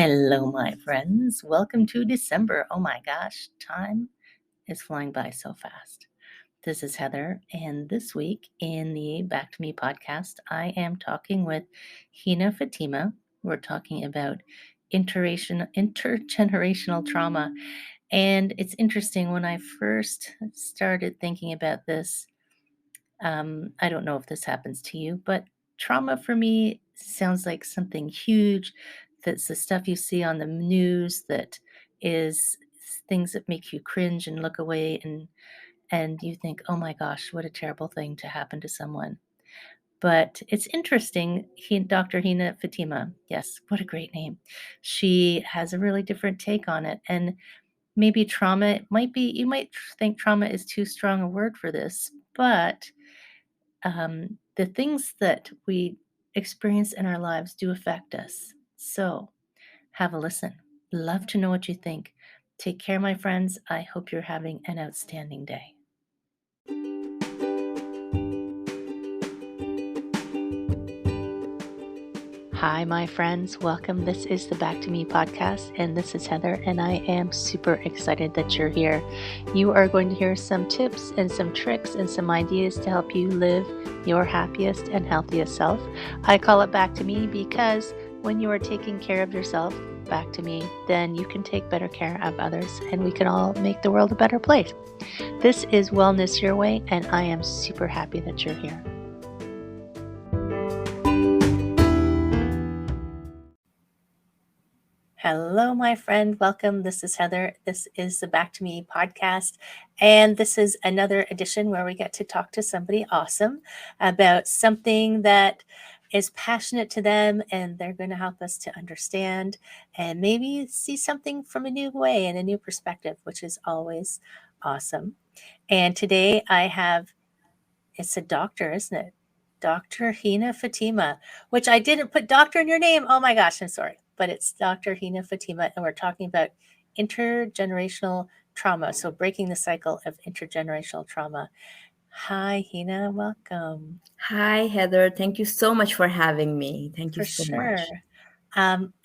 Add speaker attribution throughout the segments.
Speaker 1: Hello, my friends. Welcome to December. Oh my gosh, time is flying by so fast. This is Heather, and this week in the Back to Me podcast, I am talking with Hina Fatima. We're talking about intergenerational trauma. And it's interesting, when I first started thinking about this, I don't know if this happens to you, but trauma for me sounds like something huge. That's the stuff you see on the news that is things that make you cringe and look away, and you think, oh my gosh, what a terrible thing to happen to someone. But it's interesting. Dr. Hina Fatima, yes, what a great name. She has a really different take on it. And maybe trauma might be, you might think trauma is too strong a word for this, but the things that we experience in our lives do affect us. So have a listen. Love to know what you think. Take care, my friends. I hope you're having an outstanding day. Hi, my friends. Welcome. This is the Back to Me podcast, and this is Heather, and I am super excited that you're here. You are going to hear some tips and some tricks and some ideas to help you live your happiest and healthiest self. I call it Back to Me because when you are taking care of yourself, back to me, then you can take better care of others, and we can all make the world a better place. This is Wellness Your Way, and I am super happy that you're here. Hello, my friend. Welcome. This is Heather. This is the Back to Me podcast. And this is another edition where we get to talk to somebody awesome about something that is passionate to them, and they're going to help us to understand and maybe see something from a new way and a new perspective, which is always awesome. And today I have, it's a doctor, isn't it? Dr. Hina Fatima, which I didn't put doctor in your name. Oh my gosh, I'm sorry. But it's Dr. Hina Fatima, and we're talking about intergenerational trauma. So breaking the cycle of intergenerational trauma. Hi, Hina. Welcome.
Speaker 2: Hi, Heather. Thank you so much for having me. Thank you
Speaker 1: For
Speaker 2: so
Speaker 1: sure.
Speaker 2: much.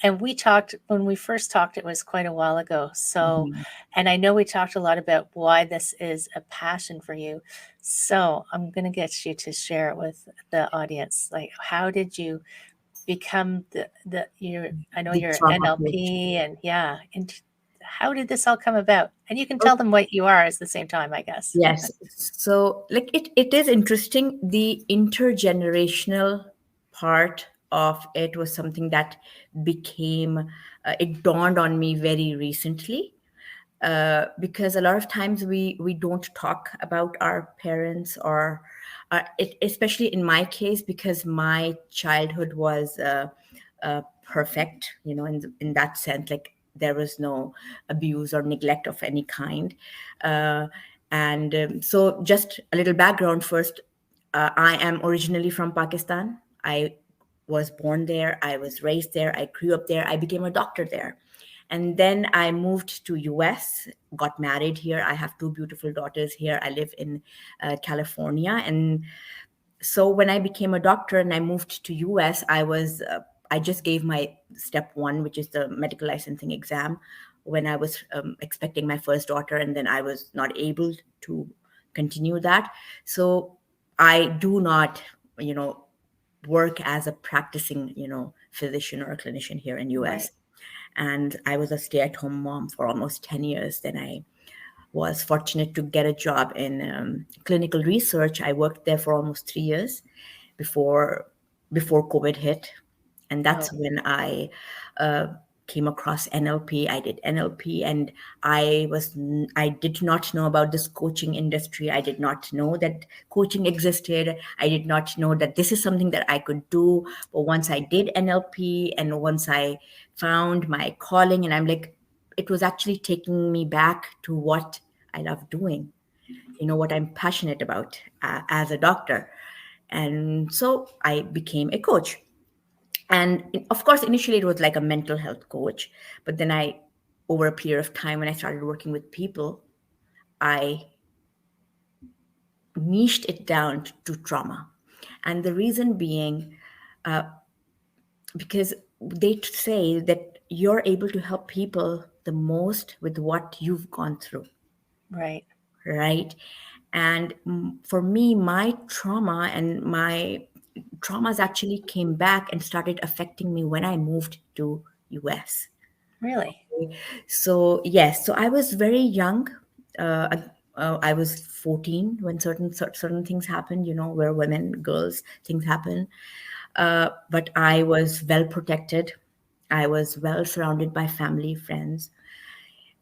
Speaker 1: And we talked, when we first talked, it was quite a while ago. So,
Speaker 2: Mhm.
Speaker 1: and I know we talked a lot about why this is a passion for you. So I'm going to get you to share it with the audience. Like, how did you become I know
Speaker 2: The
Speaker 1: you're
Speaker 2: trauma coach.
Speaker 1: NLP, and yeah, and how did this all come about? And you can
Speaker 2: Oh,
Speaker 1: tell them what you are at the same time, I guess.
Speaker 2: yes. So, like, it is interesting. The intergenerational part of it was something that became, it dawned on me very recently. Because a lot of times we don't talk about our parents or especially in my case, because my childhood was perfect, in that sense. Like, there was no abuse or neglect of any kind. uh, and So, just a little background first. I am originally from Pakistan. I was born there, I was raised there, I grew up there, I became a doctor there. And then I moved to US, got married here. I have two beautiful daughters here. I live in California. And so when I became a doctor and I moved to US, I just gave my step one, which is the medical licensing exam, when I was expecting my first daughter, and then I was not able to continue that. So I do not, you know, work as a practicing, physician or a clinician here in
Speaker 1: Right.
Speaker 2: US. And I was a stay-at-home mom for almost 10 years. Then I was fortunate to get a job in clinical research. I worked there for almost 3 years before COVID hit, and that's
Speaker 1: Oh,
Speaker 2: when I uh, came across NLP. I did NLP, and I did not know about this coaching industry. I did not know that coaching existed. I did not know that this is something that I could do. But once I did NLP, and once I found my calling, and I'm like, it was actually taking me back to what I love doing, what I'm passionate about as a doctor. And so I became a coach. And of course, initially it was like a mental health coach. But then over a period of time, when I started working with people, I niched it down to trauma. And the reason being, because they say that you're able to help people the most with what you've gone through,
Speaker 1: Right.
Speaker 2: right? And for me, my trauma and my traumas actually came back and started affecting me when I moved to US.
Speaker 1: Really?
Speaker 2: So yes, so I was very young. Uh, I was 14 when certain things happened. Where women, girls, things happen. But I was well protected. I was well surrounded by family, friends.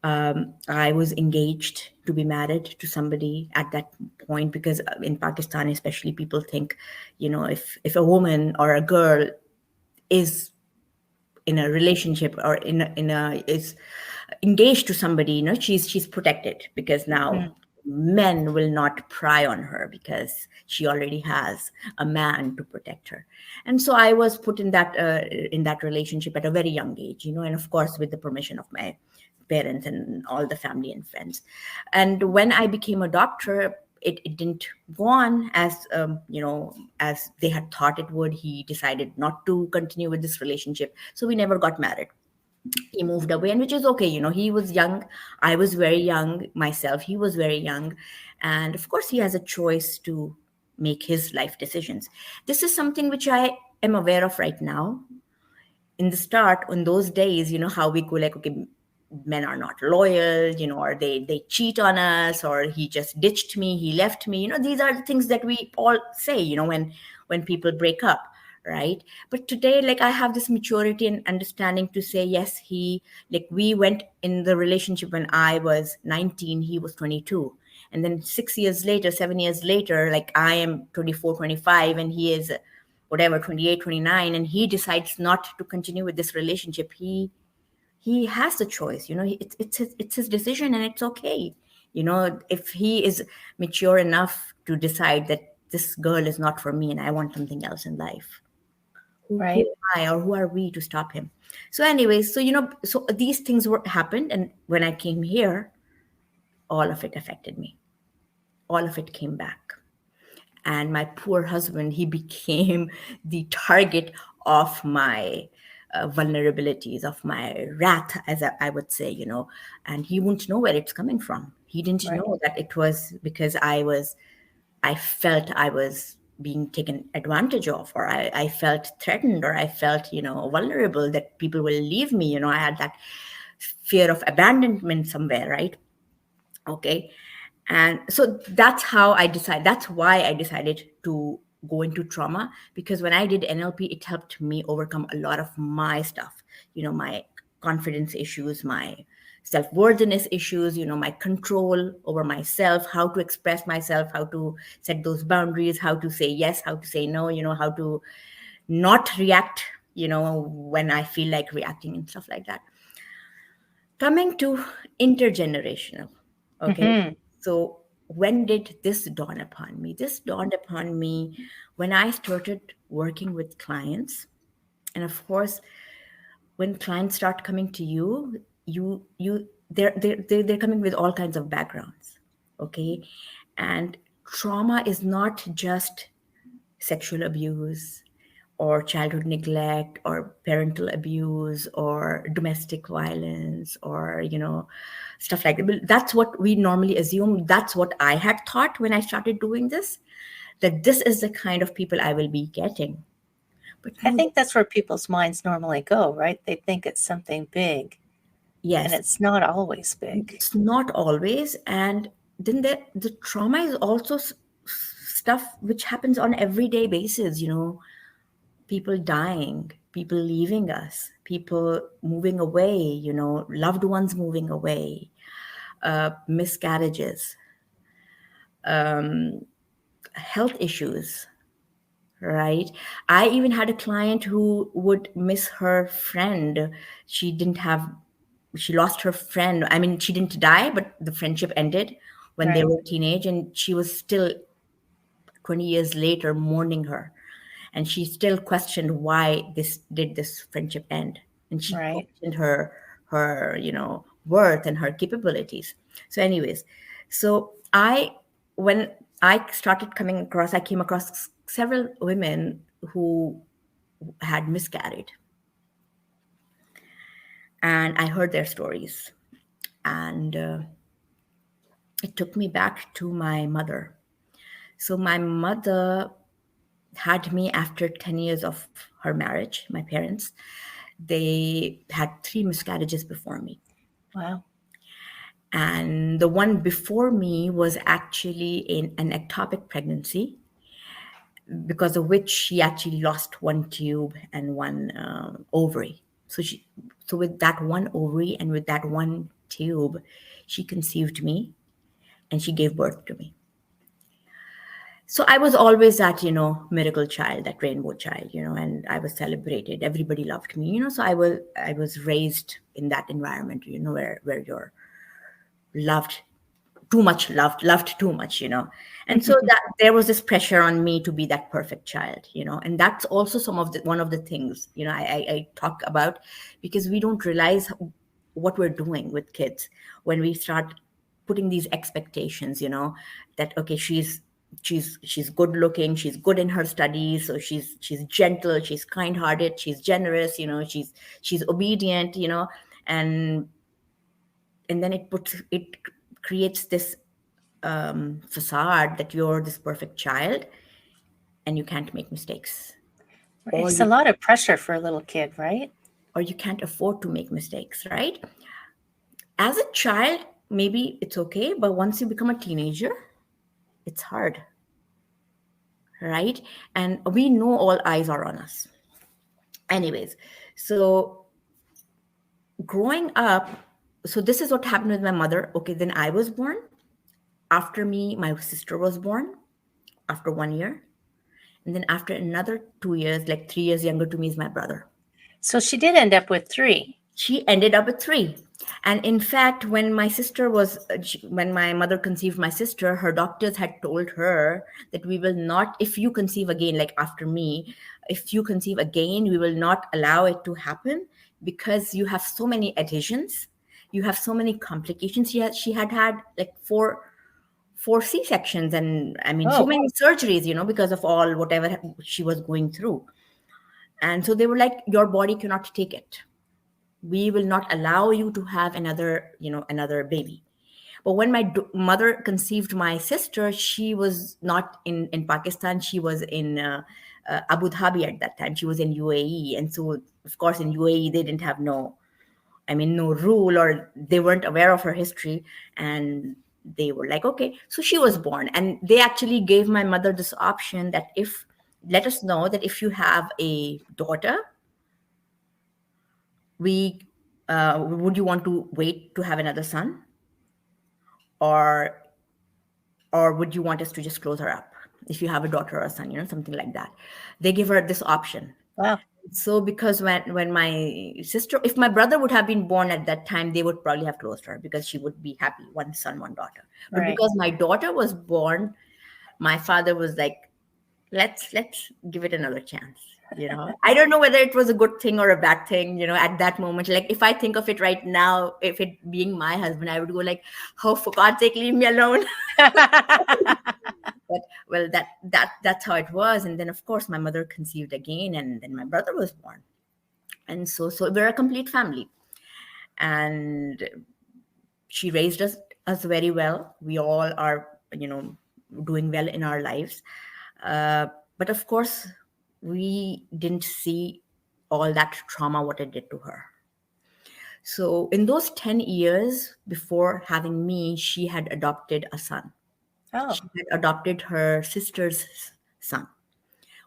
Speaker 2: I was engaged to be married to somebody at that point, because in Pakistan, especially, people think, if a woman or a girl is in a relationship or in a is engaged to somebody, she's protected, because now
Speaker 1: Mm,
Speaker 2: men will not pry on her because she already has a man to protect her. And so I was put in that relationship at a very young age, and of course with the permission of my parents and all the family and friends. And when I became a doctor, it didn't go on as they had thought it would. He decided not to continue with this relationship, so we never got married. He moved away, and which is okay. He was young, I was very young myself, he was very young, and of course he has a choice to make his life decisions. This is something which I am aware of right now. In the start, in those days, how we go like, okay, men are not loyal, or they cheat on us, or he just ditched me, he left me. These are the things that we all say, when people break up, right? But today, like, I have this maturity and understanding to say, yes, like, we went in the relationship when I was 19, he was 22, and then 6 years later, 7 years later, like, I am 24, 25, and he is whatever, 28, 29, and he decides not to continue with this relationship. He has the choice. It's his decision, and it's okay. If he is mature enough to decide that this girl is not for me and I want something else in life, who
Speaker 1: right.
Speaker 2: am I, or who are we to stop him? So anyways, so these things were happened, and when I came here, all of it affected me. All of it came back, and my poor husband, he became the target of my vulnerabilities, of my wrath, as I would say. And he wouldn't know where it's coming from. He didn't
Speaker 1: Right.
Speaker 2: know that it was because I felt I was being taken advantage of, or I felt threatened, or I felt, vulnerable, that people will leave me. I had that fear of abandonment somewhere, right? Okay. And so that's why I decided to go into trauma, because when I did NLP, it helped me overcome a lot of my stuff, my confidence issues, my self-worthiness issues, my control over myself, how to express myself, how to set those boundaries, how to say yes, how to say no, how to not react, when I feel like reacting and stuff like that. Coming to intergenerational. Okay.
Speaker 1: Hmm.
Speaker 2: So when did this dawn upon me? This dawned upon me when I started working with clients. And of course, when clients start coming to you, they're coming with all kinds of backgrounds. Okay. And trauma is not just sexual abuse or childhood neglect or parental abuse or domestic violence, or stuff like that. But that's what we normally assume. That's what I had thought when I started doing this, that this is the kind of people I will be getting. But
Speaker 1: I
Speaker 2: no.
Speaker 1: think that's where people's minds normally go, right? They think it's something big, and
Speaker 2: Yes,
Speaker 1: it's not always big.
Speaker 2: it's not always. And then the trauma is also stuff which happens on everyday basis. People dying, people leaving us, people moving away, loved ones moving away, miscarriages, health issues, right? I even had a client who would miss her friend. She didn't have, she lost her friend. I mean, she didn't die, but the friendship ended when they
Speaker 1: Right.
Speaker 2: were teenage, and she was still 20 years later mourning her, and she still questioned why this friendship end, and she
Speaker 1: Right.
Speaker 2: questioned her worth and her capabilities. So anyways, so when I came across several women who had miscarried. and I heard their stories. And it took me back to my mother. So my mother had me after 10 years of her marriage, my parents. They had three miscarriages before me.
Speaker 1: Wow.
Speaker 2: And the one before me was actually in an ectopic pregnancy, because of which she actually lost one tube and one ovary. So with that one ovary and with that one tube, she conceived me and she gave birth to me. So I was always that, miracle child, that rainbow child, and I was celebrated. Everybody loved me, So I was raised in that environment, where you're loved, too much loved too much, and so that there was this pressure on me to be that perfect child, and that's also one of the things, I talk about, because we don't realize what we're doing with kids when we start putting these expectations, that okay, she's good looking, she's good in her studies, so she's gentle, she's kind hearted, she's generous, she's obedient, and then it creates this facade that you're this perfect child and you can't make mistakes, or
Speaker 1: It's a
Speaker 2: you
Speaker 1: lot of pressure for a little kid, right?
Speaker 2: can't afford to make mistakes, right? As a child, maybe it's okay, but once you become a teenager, it's hard, right? And we know all eyes are on us. Anyways, so growing up, so this is what happened with my mother. Okay, then I was born. After me, my sister was born after 1 year. And then after another 2 years, like 3 years younger to me, is my brother.
Speaker 1: So she did end up with three.
Speaker 2: She ended up with three. And in fact, when my mother conceived my sister, her doctors had told her that we will not, if you conceive again, like after me, if you conceive again, we will not allow it to happen, because you have so many adhesions, you have so many complications. She had like four C-sections, and I mean, so
Speaker 1: Oh,
Speaker 2: many surgeries, because of all whatever she was going through. And so they were like, your body cannot take it. We will not allow you to have another baby. But when my mother conceived my sister, she was not in Pakistan. She was in Abu Dhabi at that time. She was in UAE. And so, of course, in UAE, they didn't have no rule, or they weren't aware of her history. And they were like, okay, so she was born. And they actually gave my mother this option that let us know that if you have a daughter, we would you want to wait to have another son, or would you want us to just close her up if you have a daughter or a son, something like that. They give her this option.
Speaker 1: wow.
Speaker 2: So because when my sister, if my brother would have been born at that time, they would probably have closed her, because she would be happy, one son, one daughter. But
Speaker 1: Right.
Speaker 2: because my daughter was born, my father was like, let's give it another chance. I don't know whether it was a good thing or a bad thing, at that moment. Like, if I think of it right now, if it being my husband, I would go like, oh, for God's sake, leave me alone. But well, that's how it was. And then of course my mother conceived again, and then my brother was born. And so we're a complete family. And she raised us very well. We all are, doing well in our lives. But of course, we didn't see all that trauma, what it did to her. So in those 10 years before having me, she had adopted a son.
Speaker 1: Oh,
Speaker 2: She had adopted her sister's son,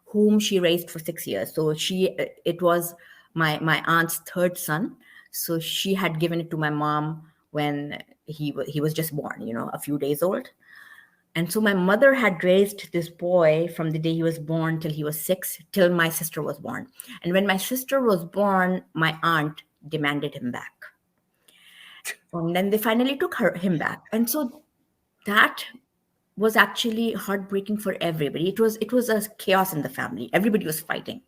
Speaker 2: whom she raised for 6 years. So it was my aunt's third son. So she had given it to my mom when he was just born, a few days old. And so my mother had raised this boy from the day he was born till he was 6, till my sister was born. And when my sister was born, my aunt demanded him back. And then they finally took him back. And so that was actually heartbreaking for everybody. It was a chaos in the family. Everybody was fighting.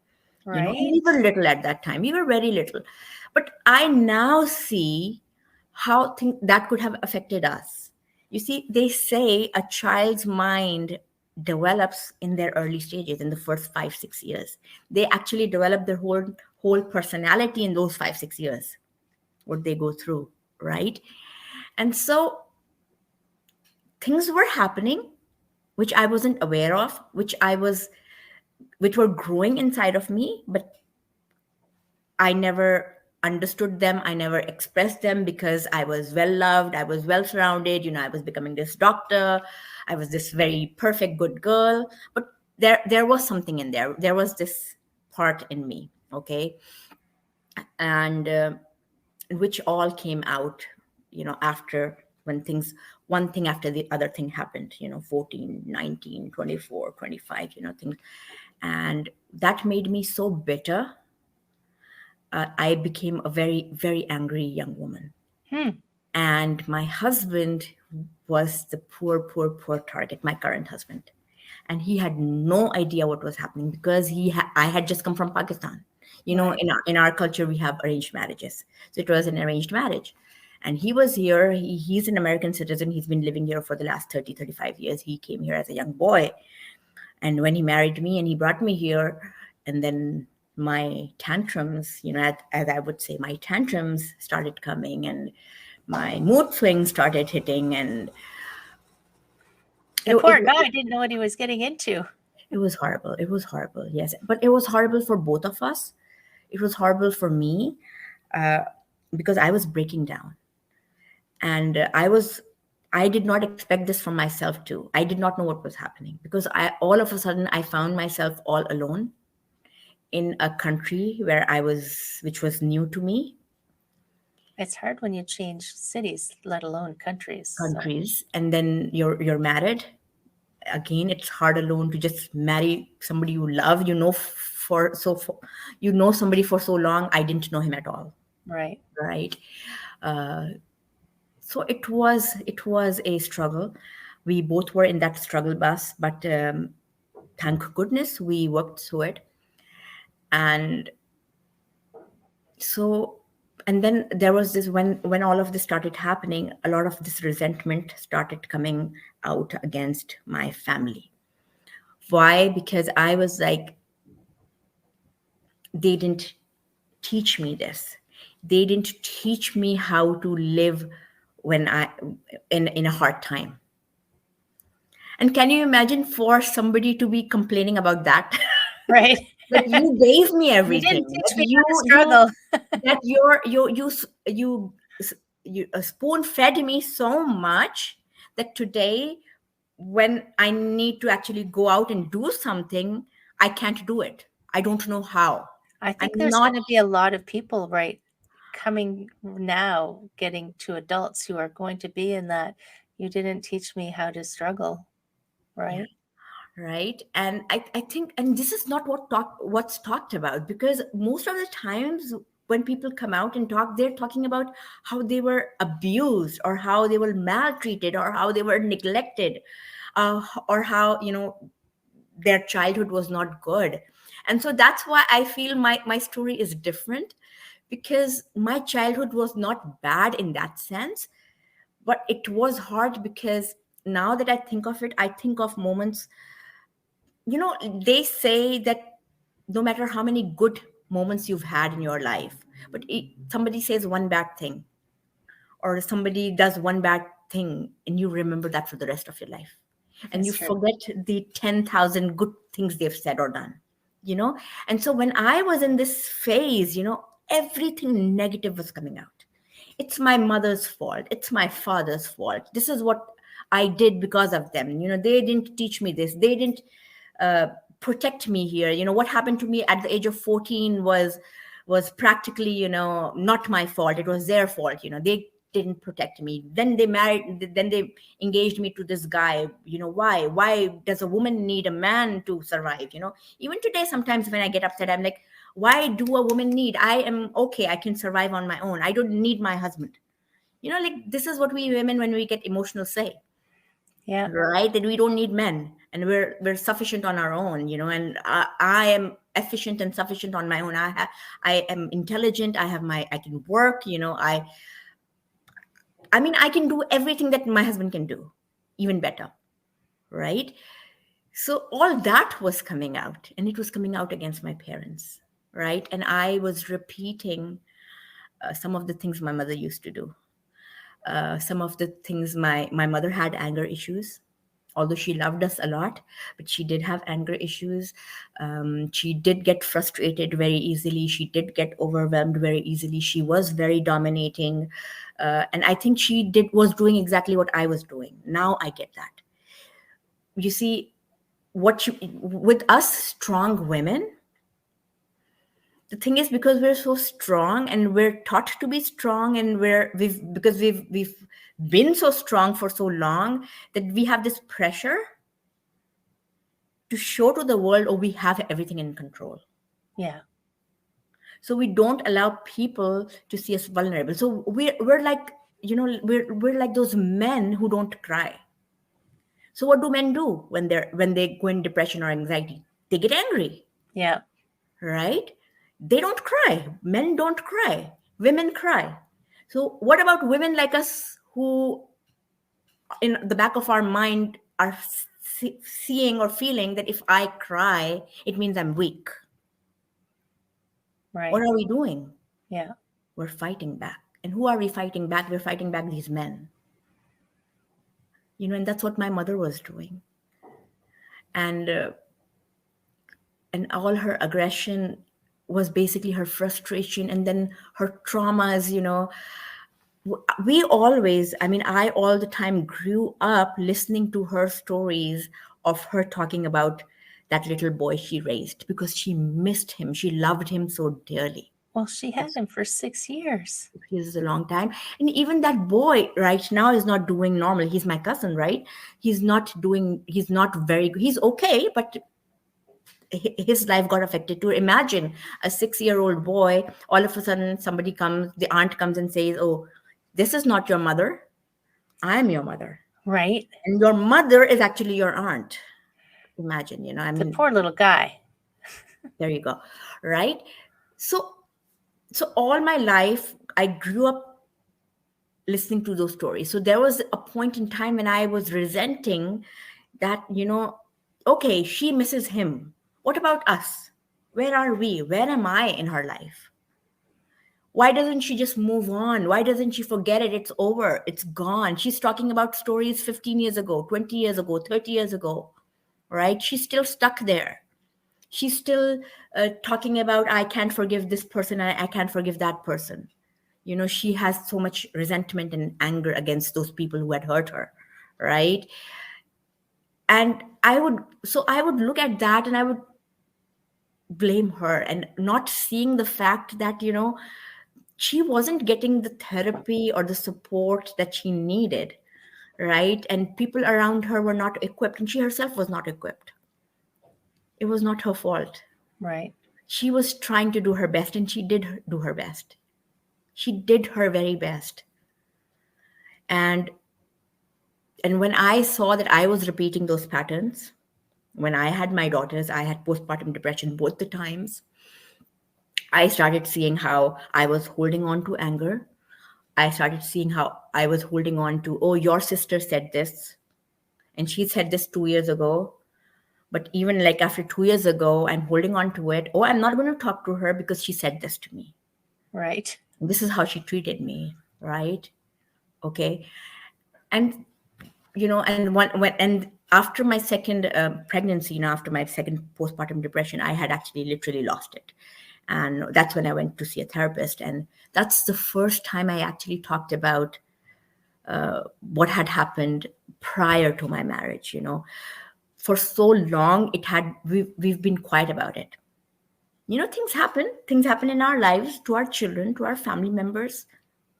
Speaker 2: And
Speaker 1: right.
Speaker 2: we were little at that time. We were very little. But I now see how that could have affected us. You see, they say a child's mind develops in their early stages, in the first 5-6 years. They actually develop their whole personality in those 5-6 years. what they go through, right? And so things were happening which I wasn't aware of, which were growing inside of me, but I never understood them. I never expressed them because I was well loved. I was well surrounded. I was becoming this doctor. I was this very perfect, good girl. But there was something in there. There was this part in me, okay? And which all came out, after when things, one thing after the other thing happened, 14, 19, 24, 25, things. And that made me so bitter. I became a very, very angry young woman.
Speaker 1: Hmm.
Speaker 2: And my husband was the poor, poor, poor target, my current husband. And he had no idea what was happening because I had just come from Pakistan.
Speaker 1: Right.
Speaker 2: In our culture, we have arranged marriages. So it was an arranged marriage. And he was here. He's an American citizen. He's been living here for the last 30, 35 years. He came here as a young boy. And when he married me and he brought me here, and then my tantrums, as I would say, my tantrums started coming and my mood swings started hitting. And
Speaker 1: The
Speaker 2: it,
Speaker 1: poor
Speaker 2: it,
Speaker 1: guy didn't know what he was getting into.
Speaker 2: it was horrible. It was horrible, yes. But it was horrible for both of us. It was horrible for me uh, because I was breaking down. And I did not expect this from myself too. I did not know what was happening because all of a sudden I found myself all alone in a country which was new to me.
Speaker 1: It's hard when you change cities, let alone countries. So,
Speaker 2: Countries, and then you're married again. It's hard alone to just marry somebody you love. Somebody for so long. I didn't know him at all,
Speaker 1: right.
Speaker 2: right? So it was a struggle. We both were in that struggle bus, but thank goodness we worked through it. And so, and then there was this, when all of this started happening, a lot of this resentment started coming out against my family. Why? Because I was like, they didn't teach me this. They didn't teach me how to live when I in a hard time. And can you imagine for somebody to be complaining about that?
Speaker 1: Right.
Speaker 2: That you gave me
Speaker 1: You
Speaker 2: everything.
Speaker 1: didn't
Speaker 2: That
Speaker 1: teach me how
Speaker 2: you
Speaker 1: to
Speaker 2: you
Speaker 1: struggle.
Speaker 2: that you spoon fed me so much that today, when I need to actually go out and do something, I can't do it. I don't know how.
Speaker 1: I
Speaker 2: I'm
Speaker 1: think there's
Speaker 2: not
Speaker 1: going to be a lot of people, right, coming now, getting to adults who are going to be in that. You didn't teach me how to struggle,
Speaker 2: Yeah,
Speaker 1: right?
Speaker 2: right. And I think, and this is not what's talked about, because most of the times when people come out and talk, they're talking about how they were abused or how they were maltreated or how they were neglected, or how their childhood was not good. And so that's why I feel my story is different, because my childhood was not bad in that sense, but it was hard because now that I think of it, I think of moments. They say that no matter how many good moments you've had in your life, but somebody says one bad thing, or somebody does one bad thing, and you remember that for the rest of your life, and you
Speaker 1: That's true.
Speaker 2: forget the 10,000 good things they've said or done. you know and so when I was in this phase, everything negative was coming out. It's my mother's fault, it's my father's fault, this is what I did because of them. They didn't teach me this, they didn't uh, protect me here. What happened to me at the age of 14 was practically, not my fault, it was their fault. They didn't protect me. Then they engaged me to this guy. Why does a woman need a man to survive? Even today, sometimes when I get upset, I'm like, why do a woman need? I am okay, I can survive on my own, I don't need my husband. Like, this is what we women, when we get emotional, say,
Speaker 1: Yeah,
Speaker 2: right? That we don't need men, and we're sufficient on our own. And I am efficient and sufficient on my own. I am intelligent, I can work. I mean, I can do everything that my husband can do, even better, right? So all that was coming out, and it was coming out against my parents, right? And I was repeating some of the things my mother used to do. Some of the things my mother had anger issues, although she loved us a lot, but she did have anger issues. She did get frustrated very easily. She did get overwhelmed very easily. She was very dominating, and I think she did was doing exactly what I was doing. Now I get that. You see, with us strong women, the thing is, because we're so strong and we're taught to be strong, and we've been so strong for so long, that we have this pressure to show to the world, oh, we have everything in control.
Speaker 1: Yeah.
Speaker 2: So we don't allow people to see us vulnerable. So we're like, we're like those men who don't cry. So what do men do when they go in depression or anxiety? They get angry,
Speaker 1: Yeah.
Speaker 2: right? They don't cry. Men don't cry. Women cry. So what about women like us, who in the back of our mind are seeing or feeling that if I cry, it means I'm weak? What
Speaker 1: Right.
Speaker 2: are we doing?
Speaker 1: Yeah.
Speaker 2: We're fighting back. And who are we fighting back? We're fighting back these men. And that's what my mother was doing. And and all her aggression was basically her frustration, and then her traumas. We always, I mean, I all the time grew up listening to her stories of her talking about that little boy she raised, because she missed him. She loved him so dearly.
Speaker 1: Well, she had him for 6 years.
Speaker 2: This is a long time. And even that boy right now is not doing normal. He's my cousin, right? He's not very good. He's okay, but his life got affected too. Imagine a 6-year-old boy, all of a sudden the aunt comes and says, oh, this is not your mother. I'm your mother.
Speaker 1: Right.
Speaker 2: And your mother is actually your aunt. Imagine, I
Speaker 1: The
Speaker 2: mean,
Speaker 1: poor little guy.
Speaker 2: there you go. Right? So all my life I grew up listening to those stories. So there was a point in time when I was resenting that, okay, she misses him. What about us? Where are we? Where am I in her life? Why doesn't she just move on? Why doesn't she forget it? It's over. It's gone. She's talking about stories 15 years ago, 20 years ago, 30 years ago, right? She's still stuck there. She's still talking about, I can't forgive this person. I can't forgive that person. She has so much resentment and anger against those people who had hurt her, right? And I would look at that and I would blame her, and not seeing the fact that, she wasn't getting the therapy or the support that she needed, right? And people around her were not equipped, and she herself was not equipped. It was not her fault.
Speaker 1: Right.
Speaker 2: She was trying to do her best, and she did do her best. She did her very best. And when I saw that I was repeating those patterns, when I had my daughters, I had postpartum depression both the times. I started seeing how I was holding on to anger. I started seeing how I was holding on to, oh, your sister said this, and she said this 2 years ago. But even like after 2 years ago, I'm holding on to it. Oh, I'm not going to talk to her because she said this to me.
Speaker 1: Right.
Speaker 2: And this is how she treated me, right? Okay. And and after my second pregnancy, after my second postpartum depression, I had actually literally lost it. And that's when I went to see a therapist. And that's the first time I actually talked about what had happened prior to my marriage. For so long, we've been quiet about it. Things happen in our lives, to our children, to our family members.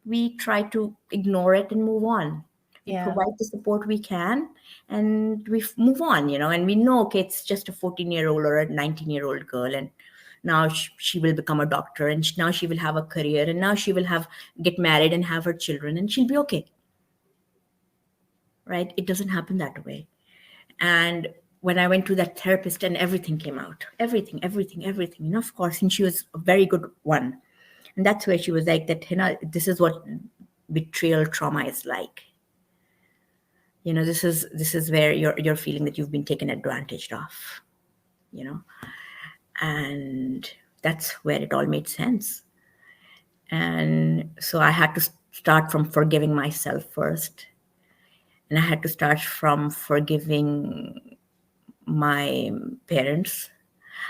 Speaker 2: We try to ignore it and move on. We
Speaker 1: Yeah.
Speaker 2: provide the support we can, and we move on, and we know, okay, it's just a 14-year-old or a 19-year-old girl, and now she will become a doctor, and now she will have a career, and now she will get married and have her children, and she'll be okay, right? It doesn't happen that way. And when I went to that therapist, and everything came out, everything, of course, and she was a very good one. And that's where she was like, that, this is what betrayal trauma is like. This is where you're feeling that you've been taken advantage of, and that's where it all made sense. And so I had to start from forgiving myself first. And I had to start from forgiving my parents.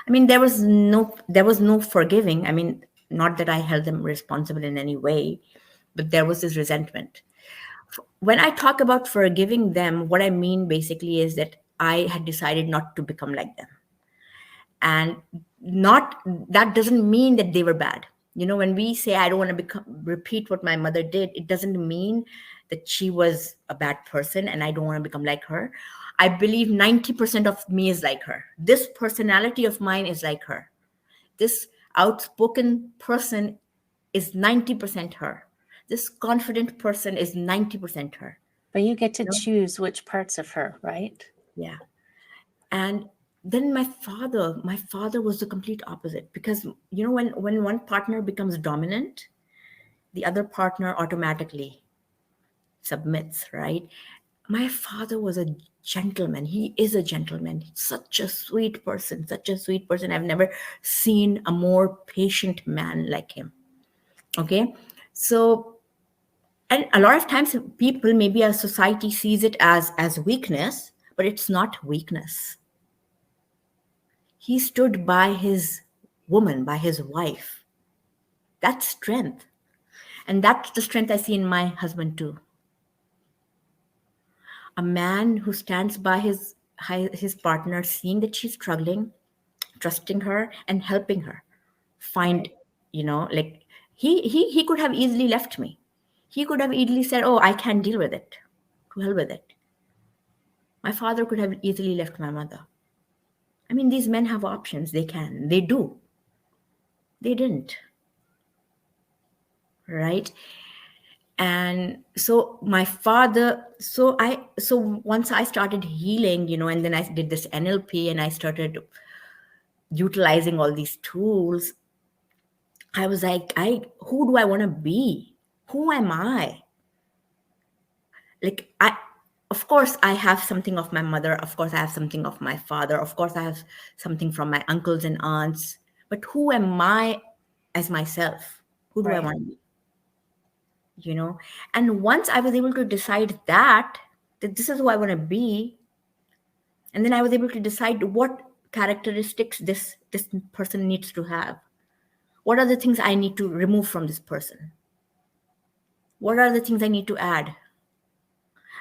Speaker 2: I mean, there was no forgiving. I mean, not that I held them responsible in any way, but there was this resentment. When I talk about forgiving them, what I mean basically is that I had decided not to become like them. And not that doesn't mean that they were bad. When we say I don't want to repeat what my mother did, it doesn't mean that she was a bad person and I don't want to become like her. I believe 90% of me is like her. This personality of mine is like her. This outspoken person is 90% her. This confident person is 90% her.
Speaker 1: But you get to
Speaker 2: You know?
Speaker 1: choose which parts of her, right?
Speaker 2: Yeah. And then my father was the complete opposite, because when one partner becomes dominant, the other partner automatically submits, right? My father was a gentleman. He is a gentleman. Such a sweet person, such a sweet person. I've never seen a more patient man like him. Okay. So, and a lot of times people, maybe our society sees it as weakness, but it's not weakness. He stood by his woman, by his wife. That's strength. And that's the strength I see in my husband too. A man who stands by his partner, seeing that she's struggling, trusting her and helping her find,
Speaker 1: Right.
Speaker 2: like, he could have easily left me. He could have easily said, "Oh, I can't deal with it. To hell with it." My father could have easily left my mother. I mean, these men have options. They can. They do. They didn't. Right? And so my father, so once I started healing, and then I did this NLP and I started utilizing all these tools, I was like, who do I want to be? Who am I? Like, of course I have something of my mother, of course I have something of my father, of course I have something from my uncles and aunts, but who am I as myself? Who do I
Speaker 1: Right.
Speaker 2: want to be? And once I was able to decide that this is who I want to be, and then I was able to decide what characteristics this person needs to have. What are the things I need to remove from this person? What are the things I need to add?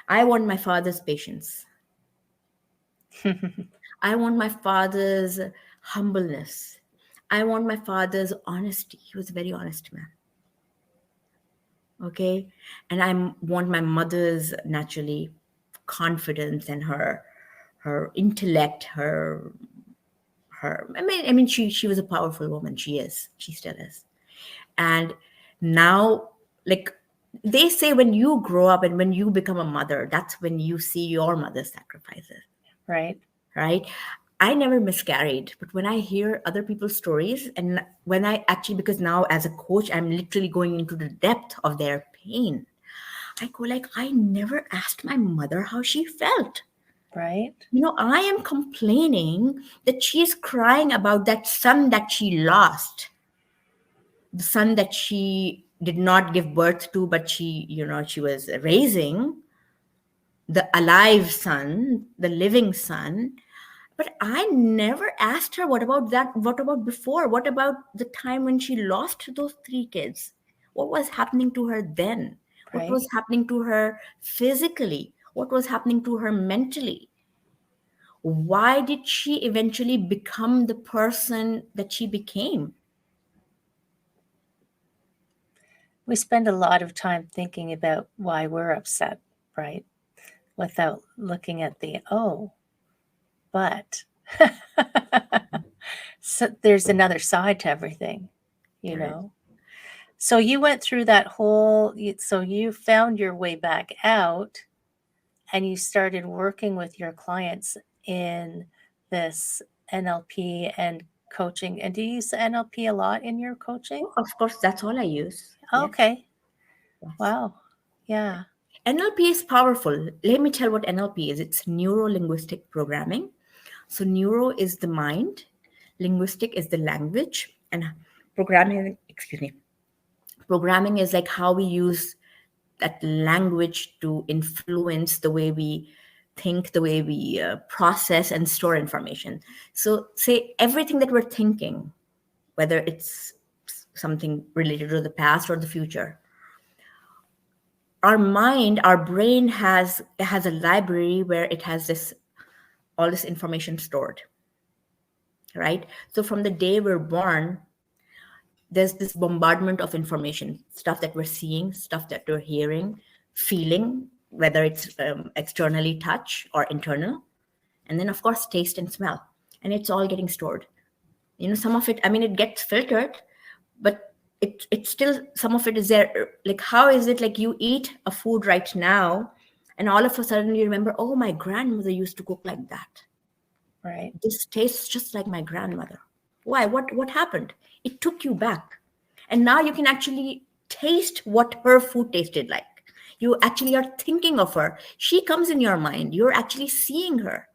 Speaker 2: I want my father's patience. I want my father's humbleness. I want my father's honesty. He was a very honest man. Okay. And I want my mother's naturally confidence and her intellect, her I mean she was a powerful woman. She is. She still is. And now, like, they say, when you grow up and when you become a mother, that's when you see your mother's sacrifices,
Speaker 1: Right.
Speaker 2: right? I never miscarried, but when I hear other people's stories, and when I actually, because now as a coach, I'm literally going into the depth of their pain, I go like, I never asked my mother how she felt.
Speaker 1: Right.
Speaker 2: I am complaining that she is crying about that son that she lost, the son that she did not give birth to, but she was raising, the alive son, the living son. But I never asked her, what about that? What about before? What about the time when she lost those three kids? What was happening to her then? What
Speaker 1: Right.
Speaker 2: was happening to her physically? What was happening to her mentally? Why did she eventually become the person that she became?
Speaker 1: We spend a lot of time thinking about why we're upset, right? Without looking at the, oh, but so there's another side to everything, you
Speaker 2: There is.
Speaker 1: know? So you went through that so you found your way back out and you started working with your clients in this NLP and coaching. And do you use the NLP a lot in your coaching?
Speaker 2: Of course, that's all I use. Yes.
Speaker 1: Okay.
Speaker 2: Yes.
Speaker 1: Wow. Yeah.
Speaker 2: NLP is powerful. Let me tell what NLP is. It's neuro linguistic programming. So, neuro is the mind, linguistic is the language, and Programming is like how we use that language to influence the way we think, the way we process and store information. So, say everything that we're thinking, whether it's something related to the past or the future, our mind, our brain has a library where it has this all this information stored, right? So from the day we're born, there's this bombardment of information, stuff that we're seeing, stuff that we're hearing, feeling, whether it's externally touch or internal, and then of course taste and smell, and it's all getting stored. Some of it, I mean, it gets filtered, but it's still, some of it is there. Like, how is it like you eat a food right now and all of a sudden you remember, oh, my grandmother used to cook like that.
Speaker 1: Right.
Speaker 2: This tastes just like my grandmother. Why? What happened? It took you back. And now you can actually taste what her food tasted like. You actually are thinking of her. She comes in your mind. You're actually seeing her.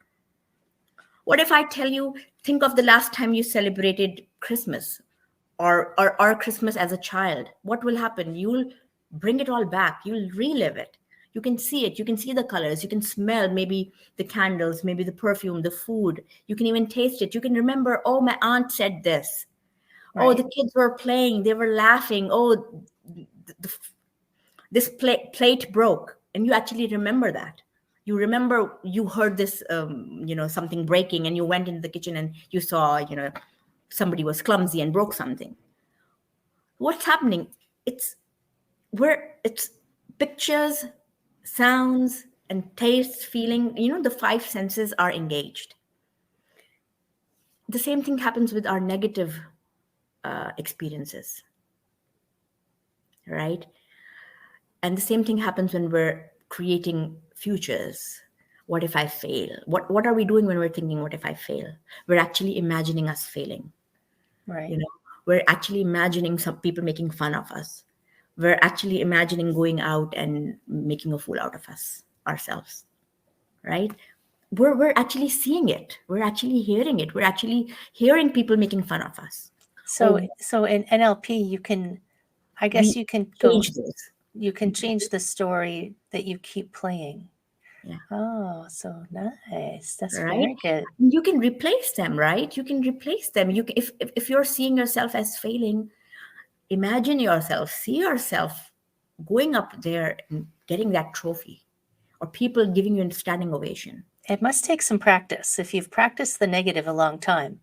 Speaker 2: What if I tell you, think of the last time you celebrated Christmas or Christmas as a child? What will happen? You'll bring it all back. You'll relive it. You can see it. You can see the colors. You can smell maybe the candles, maybe the perfume, the food. You can even taste it. You can remember, oh, my aunt said this. Oh,
Speaker 1: Right.
Speaker 2: the kids were playing. They were laughing. Oh, this plate broke. And you actually remember that. You remember you heard this, something breaking, and you went into the kitchen and you saw, somebody was clumsy and broke something. What's happening? It's pictures, sounds, and taste, feeling. The five senses are engaged. The same thing happens with our negative experiences, right? And the same thing happens when we're creating futures. What if I fail? What are we doing when we're thinking, what if I fail? We're actually imagining us failing.
Speaker 1: Right.
Speaker 2: you know we're actually imagining some people making fun of us. We're actually imagining going out and making a fool out of us ourselves, right? We're actually seeing it. We're actually hearing it. We're actually hearing people making fun of us.
Speaker 1: So
Speaker 2: Oh,
Speaker 1: so in NLP, you can, I guess
Speaker 2: we
Speaker 1: you can go,
Speaker 2: change this.
Speaker 1: you can change the story that you keep playing.
Speaker 2: Yeah,
Speaker 1: Oh, so nice. That's
Speaker 2: right.
Speaker 1: very good.
Speaker 2: You can replace them, right? You can replace them. If you're seeing yourself as failing, imagine yourself, see yourself going up there and getting that trophy, or people giving you a standing ovation.
Speaker 1: It must take some practice. If you've practiced the negative a long time,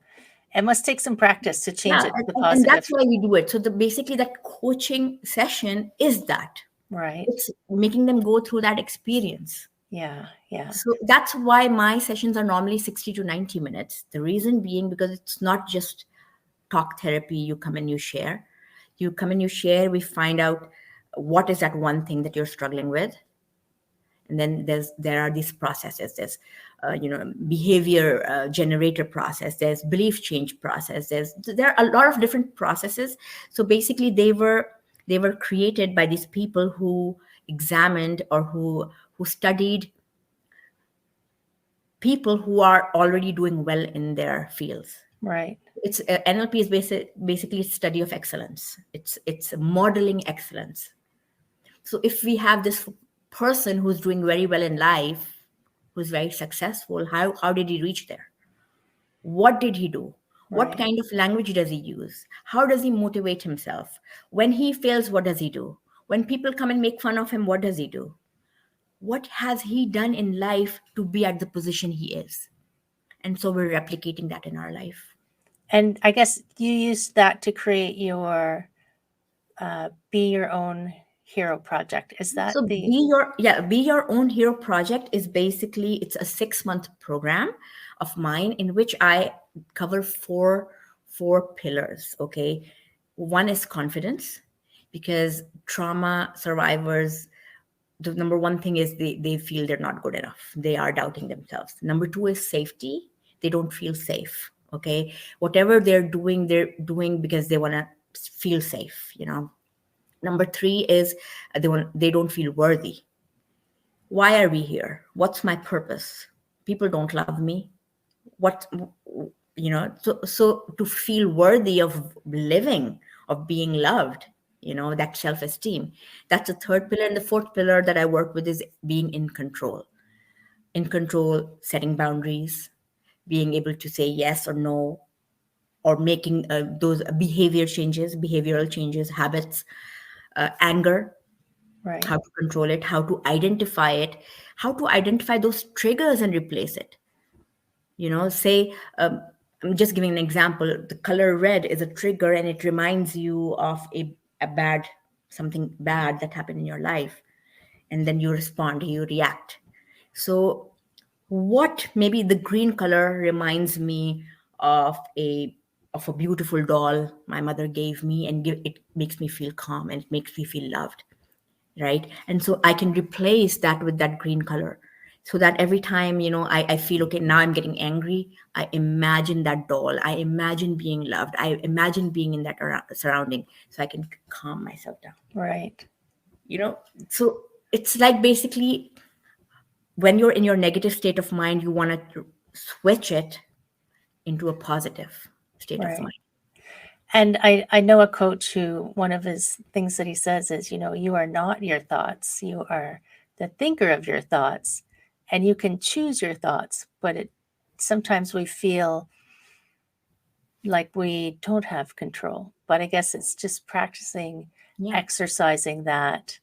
Speaker 1: it must take some practice to change
Speaker 2: Yeah,
Speaker 1: it to the
Speaker 2: and that's
Speaker 1: positive.
Speaker 2: why we do it. So basically that coaching session is that.
Speaker 1: Right.
Speaker 2: It's making them go through that experience.
Speaker 1: Yeah. Yeah.
Speaker 2: So that's why my sessions are normally 60 to 90 minutes. The reason being because it's not just talk therapy. You come and you share. You come and you share. We find out what is that one thing that you're struggling with. And then there are these processes. There's behavior generator process. There's belief change process. There are a lot of different processes. So basically they were created by these people who examined or who studied people who are already doing well in their fields.
Speaker 1: Right.
Speaker 2: It's NLP is basically a study of excellence. It's modeling excellence. So if we have this person who's doing very well in life, who's very successful, how did he reach there? What did he do? What
Speaker 1: Right.
Speaker 2: kind of language does he use? How does he motivate himself? When he fails, what does he do? When people come and make fun of him, what does he do? What has he done in life to be at the position he is? And so we're replicating that in our life.
Speaker 1: And I guess you used that to create your Be Your Own Hero project. Is that
Speaker 2: So
Speaker 1: the
Speaker 2: be your own hero project is basically, it's a 6-month program of mine in which I cover four pillars. Okay. One is confidence, because trauma survivors, the number one thing is they feel they're not good enough. They are doubting themselves. Number two is safety. They don't feel safe. Okay. Whatever they're doing because they want to feel safe. Number three is they don't feel worthy. Why are we here? What's my purpose? People don't love me. What so to feel worthy of living, of being loved, that self-esteem. That's the third pillar. And the fourth pillar that I work with is being in control. In control, setting boundaries, being able to say yes or no, or making those behavioral changes, habits, anger,
Speaker 1: Right.
Speaker 2: how to control it, how to identify it, how to identify those triggers and replace it. Say, I'm just giving an example. The color red is a trigger and it reminds you of a bad, something bad that happened in your life. And then you respond, you react. So, what maybe the green color reminds me of a beautiful doll my mother gave me, and it makes me feel calm and it makes me feel loved, right? And so I can replace that with that green color, so that every time I feel okay, now I'm getting angry, I imagine that doll, I imagine being loved, I imagine being in that surrounding, so I can calm myself down.
Speaker 1: Right.
Speaker 2: you know so it's like basically when you're in your negative state of mind, you want to switch it into a positive state of
Speaker 1: Right.
Speaker 2: mind.
Speaker 1: And I know a coach who, one of his things that he says is, you are not your thoughts. You are the thinker of your thoughts, and you can choose your thoughts, but sometimes we feel like we don't have control. But I guess it's just practicing,
Speaker 2: Yeah.
Speaker 1: exercising that,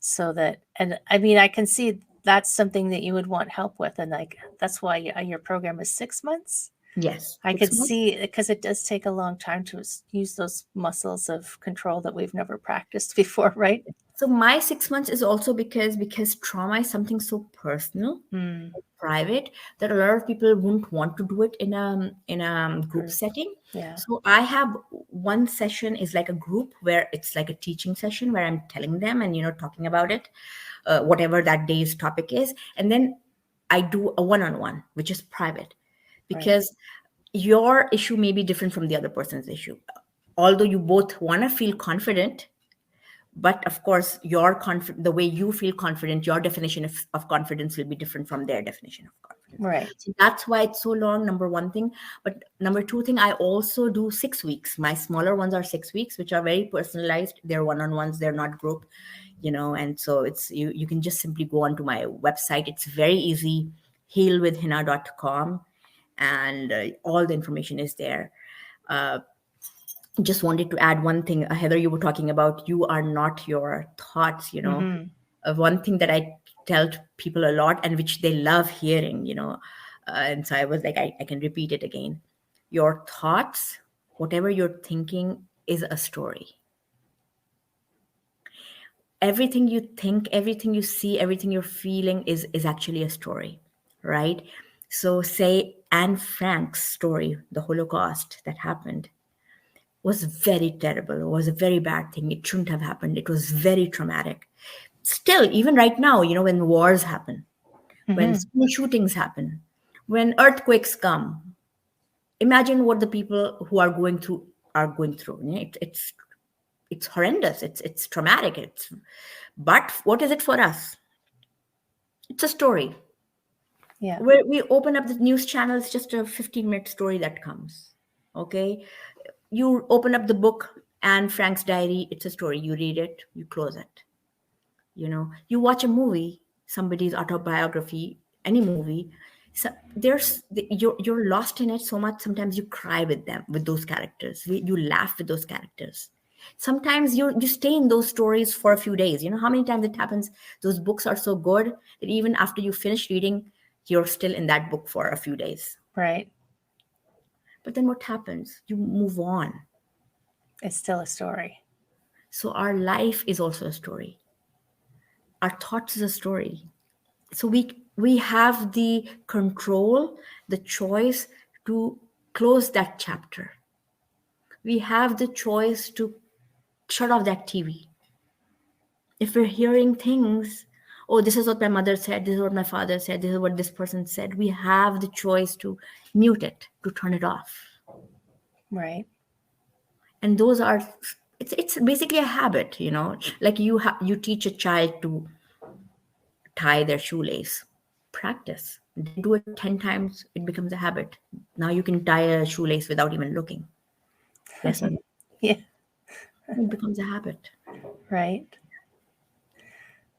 Speaker 1: so that, and I mean, I can see that's something that you would want help with. And like, that's why your program is 6 months.
Speaker 2: Yes.
Speaker 1: I could
Speaker 2: 6 months.
Speaker 1: see, because it does take a long time to use those muscles of control that we've never practiced before, right?
Speaker 2: So my 6 months is also because trauma is something so personal,
Speaker 1: Mm,
Speaker 2: private, that a lot of people wouldn't want to do it in a group
Speaker 1: group.
Speaker 2: setting.
Speaker 1: Yeah.
Speaker 2: So I have one session is like a group where it's like a teaching session where I'm telling them and talking about it, whatever that day's topic is, and then I do a one-on-one, which is private,
Speaker 1: Right.
Speaker 2: because your issue may be different from the other person's issue. Although you both want to feel confident, but of course the way you feel confident, your definition of confidence will be different from their definition of confidence.
Speaker 1: Right.
Speaker 2: So that's why it's so long, number one thing. But number two thing, I also do 6 weeks. My smaller ones are 6 weeks, which are very personalized. They're one-on-ones, they're not group. And so it's you can just simply go onto my website. It's very easy, healwithhina.com, and all the information is there. Just wanted to add one thing. Heather, you were talking about you are not your thoughts.
Speaker 1: Mm-hmm.
Speaker 2: One thing that I tell to people a lot, and which they love hearing, and so I was like, I can repeat it again. Your thoughts, whatever you're thinking, is a story. Everything you think, everything you see, everything you're feeling is actually a story, right? So say Anne Frank's story, the Holocaust that happened, was very terrible. It was a very bad thing. It shouldn't have happened. It was very traumatic. Still, even right now, when wars happen, when
Speaker 1: Mm-hmm.
Speaker 2: school shootings happen, when earthquakes come, imagine what the people who are going through. It's horrendous. It's traumatic. But what is it for us? It's a story.
Speaker 1: Yeah.
Speaker 2: Where we open up the news channel, it's just a 15-minute story that comes. Okay, you open up the book Anne Frank's diary, it's a story. You read it, you close it. You watch a movie, somebody's autobiography, any movie. So you're lost in it so much. Sometimes you cry with them, with those characters. You laugh with those characters. Sometimes you stay in those stories for a few days. You know how many times it happens? Those books are so good that even after you finish reading, you're still in that book for a few days.
Speaker 1: Right.
Speaker 2: But then what happens? You move on.
Speaker 1: It's still a story.
Speaker 2: So our life is also a story. Our thoughts is a story. So we have the control, the choice to close that chapter. We have the choice to shut off that TV. If we're hearing things, oh, this is what my mother said, this is what my father said, this is what this person said, we have the choice to mute it, to turn it off.
Speaker 1: Right.
Speaker 2: And those are, it's basically a habit, like you teach a child to tie their shoelace. Practice. They do it 10 times, it becomes a habit. Now you can tie a shoelace without even looking. Yes or no?
Speaker 1: Yeah.
Speaker 2: It becomes a habit.
Speaker 1: right?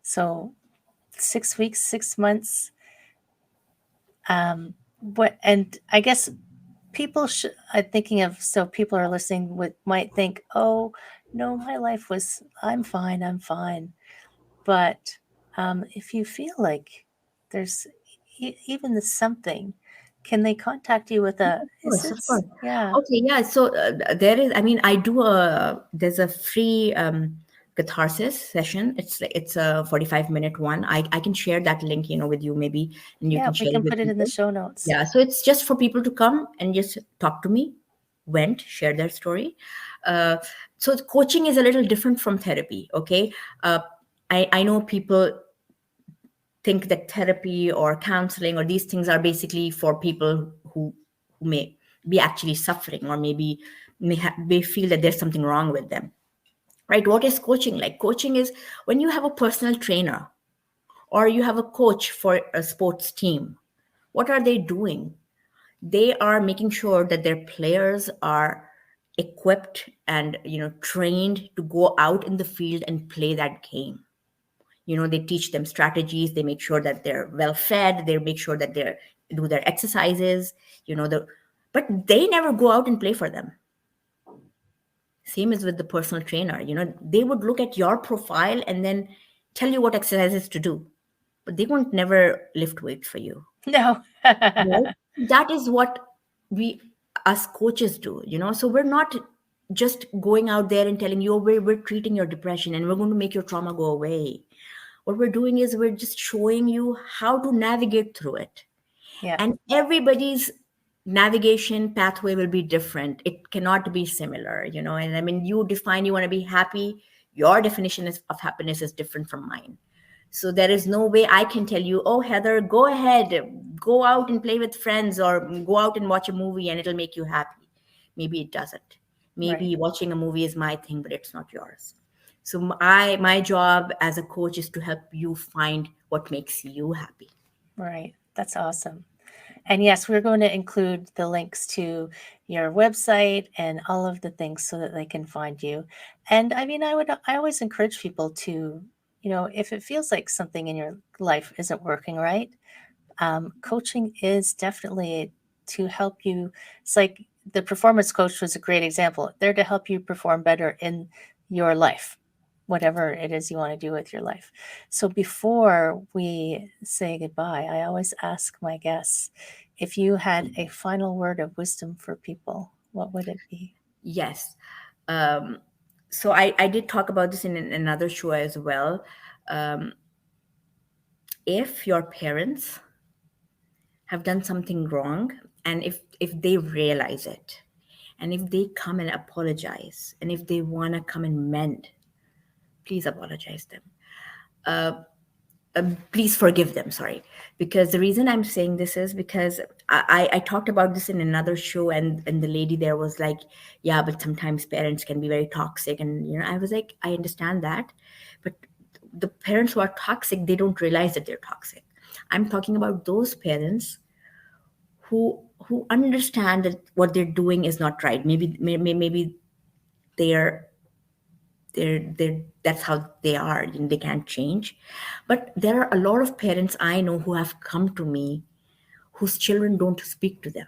Speaker 1: So 6 weeks, 6 months. What and I guess people should thinking of so people are listening would might think, oh no, my life was I'm fine. But if you feel like there's even the something, can they contact you with a
Speaker 2: Of
Speaker 1: is
Speaker 2: course, of
Speaker 1: this
Speaker 2: course.
Speaker 1: yeah
Speaker 2: Okay, yeah. So there is. I mean, I do a. There's a free catharsis session. It's a 45-minute one. I can share that link, with you maybe, and you
Speaker 1: yeah
Speaker 2: can
Speaker 1: we
Speaker 2: share
Speaker 1: can
Speaker 2: it with
Speaker 1: put it in the
Speaker 2: people.
Speaker 1: show notes.
Speaker 2: Yeah. So it's just for people to come and just talk to me, share their story. Uh, so coaching is a little different from therapy. Okay. Uh, I know people think that therapy or counseling or these things are basically for people who may be actually suffering, or maybe may feel that there's something wrong with them, right? What is coaching like? Coaching is when you have a personal trainer or you have a coach for a sports team. What are they doing? They are making sure that their players are equipped and trained to go out in the field and play that game. They teach them strategies, they make sure that they're well fed, they make sure that they do their exercises, but they never go out and play for them. Same as with the personal trainer. They would look at your profile and then tell you what exercises to do, but they won't never lift weights for you.
Speaker 1: No.
Speaker 2: Right? That is what we us coaches do, so we're not just going out there and telling you, oh, we're treating your depression and we're going to make your trauma go away. What we're doing is we're just showing you how to navigate through it.
Speaker 1: Yeah,
Speaker 2: And everybody's navigation pathway will be different. It cannot be similar, and I mean, you define you want to be happy. Your definition of happiness is different from mine. So there is no way I can tell you, oh, Heather, go ahead, go out and play with friends or go out and watch a movie and it'll make you happy. Maybe it doesn't.
Speaker 1: right,
Speaker 2: Maybe watching a movie is my thing, but it's not yours. So my job as a coach is to help you find what makes you happy.
Speaker 1: right. That's awesome. And yes, we're going to include the links to your website and all of the things so that they can find you. And I mean, I always encourage people to, if it feels like something in your life isn't working right, coaching is definitely to help you. It's like the performance coach was a great example. They're to help you perform better in your life, whatever it is you want to do with your life. So before we say goodbye, I always ask my guests if you had a final word of wisdom for people, what would it be?
Speaker 2: Yes. um, so I did talk about this in another show as well. um, if your parents have done something wrong, and if they realize it, and if they come and apologize, and if they want to come and mend, please apologize them. uh, Please forgive them, sorry. Because the reason I'm saying this is because I talked about this in another show, and the lady there was like, yeah, but sometimes parents can be very toxic. And I was like, I understand that, but the parents who are toxic, they don't realize that they're toxic. I'm talking about those parents who understand that what they're doing is not right. Maybe they're they're that's how they are, and they can't change. But there are a lot of parents I know who have come to me, whose children don't speak to them,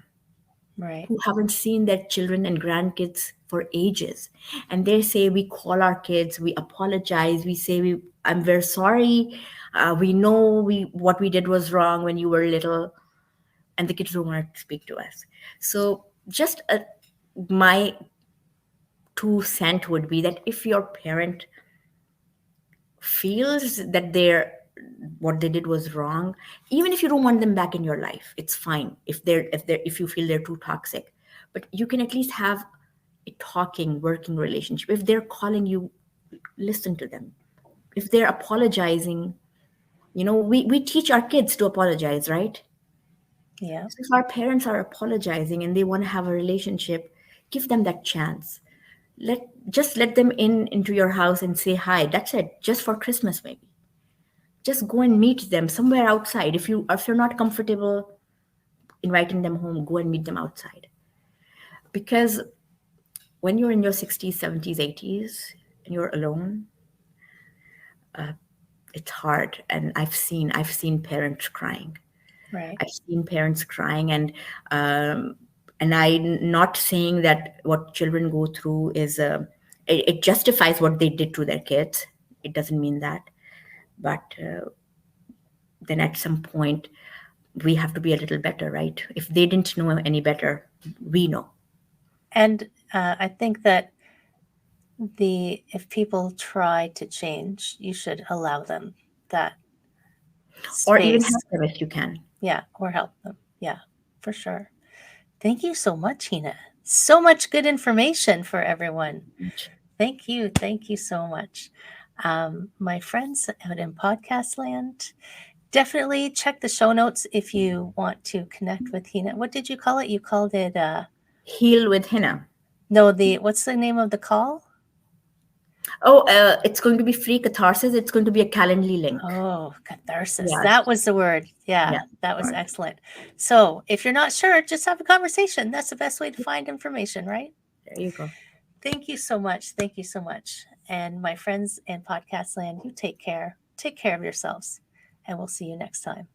Speaker 1: Right,
Speaker 2: who haven't seen their children and grandkids for ages, and they say, we call our kids, we apologize, we say, I'm very sorry, we know we what we did was wrong when you were little, and the kids don't want to speak to us. So just my 2 cent would be that if your parent feels that they're what they did was wrong, even if you don't want them back in your life, it's fine. If you feel they're too toxic, but you can at least have a talking, working relationship. If they're calling you, listen to them. If they're apologizing, we teach our kids to apologize, right?
Speaker 1: yeah,
Speaker 2: So if our parents are apologizing and they want to have a relationship, give them that chance. Let them into your house and say hi. That's it. Just for Christmas, maybe. Just go and meet them somewhere outside. If you're not comfortable inviting them home, go and meet them outside. Because when you're in your 60s, 70s, 80s, and you're alone, it's hard. And I've seen parents crying.
Speaker 1: Right.
Speaker 2: I've seen parents crying, um, and I'm not saying that what children go through is it justifies what they did to their kids. It doesn't mean that, but then at some point we have to be a little better, right? If they didn't know any better, we know.
Speaker 1: And I think that if people try to change, you should allow them that
Speaker 2: Or even
Speaker 1: space.
Speaker 2: help them if you can.
Speaker 1: Yeah, or help them. Yeah, for sure. Thank you so much, Hina. So much good information for everyone. Thank you. Thank you so much. My friends out in podcast land, definitely check the show notes if you want to connect with Hina. What did you call it? You called it
Speaker 2: Heal with Hina.
Speaker 1: no, what's the name of the call?
Speaker 2: Oh, it's going to be free catharsis. It's going to be a Calendly link.
Speaker 1: Oh, catharsis.
Speaker 2: Yeah.
Speaker 1: That was the word. Yeah,
Speaker 2: Yeah.
Speaker 1: that was
Speaker 2: Right.
Speaker 1: excellent. So if you're not sure, just have a conversation. That's the best way to find information, right?
Speaker 2: There you go.
Speaker 1: Thank you so much. Thank you so much. And my friends in podcast land, you take care. Take care of yourselves. And we'll see you next time.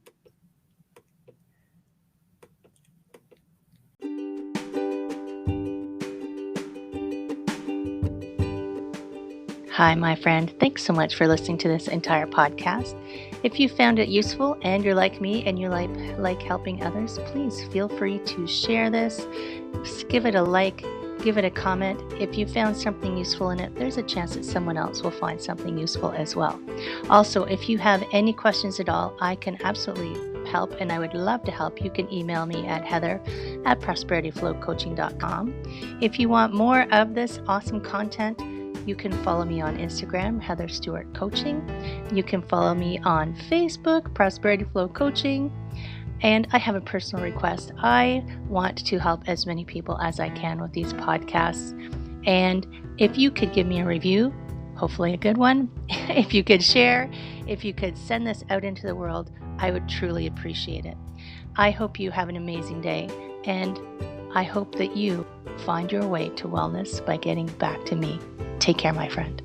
Speaker 1: Hi, my friend. Thanks so much for listening to this entire podcast. If you found it useful and you're like me and you like helping others, please feel free to share this. Just give it a like, give it a comment. If you found something useful in it, there's a chance that someone else will find something useful as well. Also, if you have any questions at all, I can absolutely help, and I would love to help. You can email me at heather@prosperityflowcoaching.com. If you want more of this awesome content, you can follow me on Instagram, Heather Stewart Coaching. You can follow me on Facebook, Prosperity Flow Coaching. And I have a personal request. I want to help as many people as I can with these podcasts. And if you could give me a review, hopefully a good one, if you could share, if you could send this out into the world, I would truly appreciate it. I hope you have an amazing day, and I hope that you find your way to wellness by getting back to me. Take care, my friend.